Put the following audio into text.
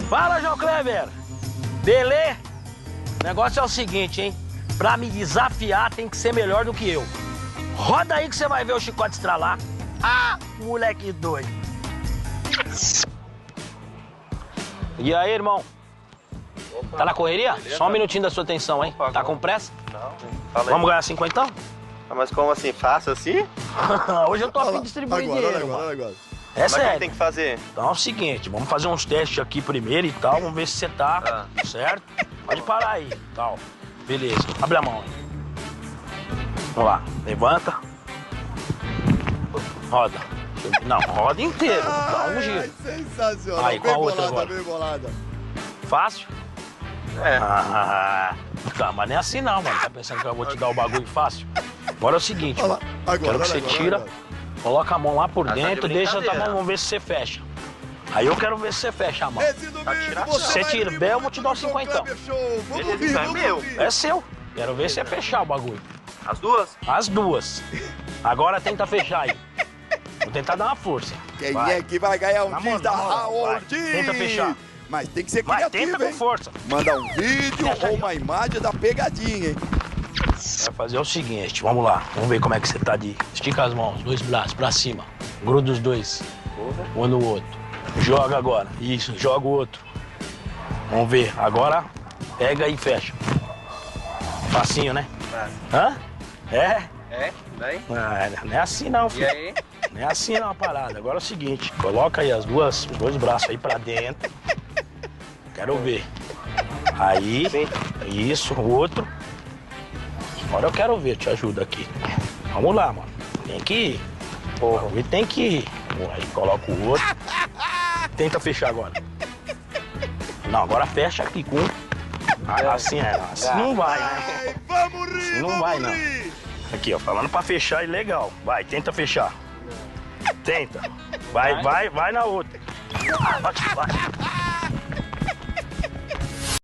Fala, João Kleber. Belê? O negócio é o seguinte, hein? Pra me desafiar tem que ser melhor do que eu. Roda aí que você vai ver o chicote estralar. Ah, moleque doido. E aí, irmão? Opa, Tá na correria? beleza? Só um minutinho da sua atenção, hein? Opa, Tá agora. com pressa? Não, fala aí. Vamos ganhar 50? Ah, mas como assim? Fácil assim? Hoje eu tô a fim de distribuir dinheiro, mano. agora. É Mas o que sério. tem que fazer? Então é o seguinte, vamos fazer uns testes aqui primeiro e tal, vamos ver se você tá, certo? Pode parar aí, tal. Beleza, abre a mão aí. Vamos lá, levanta. Roda. Não, roda inteiro, dá um giro. Sensacional. Aí, qual a outra agora? Bem bolada. Fácil? É. Ah, tá, mas não é assim não, mano. Tá pensando que eu vou te dar o bagulho fácil? Agora é o seguinte, Olha lá, mano. agora, Quero que você agora, tira, agora. coloca a mão lá por tá de dentro, deixa a brincadeira. mão, vamos ver se você fecha. Aí eu quero ver se você fecha a mão. Esse domingo tirar você Se você vai tira vir bem, eu pro vou te dar o João 50. Kleber Show. Vamos Beleza, vir, então é vamos meu. vir. É seu. Quero ver se você fechar o bagulho. As duas? As duas. Agora tenta fechar aí. Vou tentar dar uma força. Quem Vai. é que vai ganhar um Na jeans mão, da na moral, Raul vai. Jeans? Tenta fechar. Mas tem que ser Vai, tenta criativo, com hein? força. Manda um vídeo Fecha ou aí. uma imagem da pegadinha, hein? Vai fazer o seguinte, vamos lá. Vamos ver como é que você tá de... Estica as mãos, dois braços pra cima. Gruda os dois, um no outro. Joga agora. Isso, joga o outro. Vamos ver. Agora, pega e fecha. Facinho, né? Hã? É? É? Daí? Ah, não é assim não, E filho. aí? Não é assim não a parada. Agora é o seguinte, coloca aí os dois braços aí pra dentro. Quero ver. Aí, Sim. isso, o outro. Agora eu quero ver, te ajuda aqui. Vamos lá, mano. Tem que ir. Porra, e tem que ir. Aí coloca o outro. Tenta fechar agora. Não, agora fecha aqui com... Ah, assim é, assim não vai, né? Ai, vamos rir, Assim não vamos vai, não. rir. Aqui, ó, falando pra fechar é legal. Vai, tenta fechar. Tenta. Vai na outra. Vai.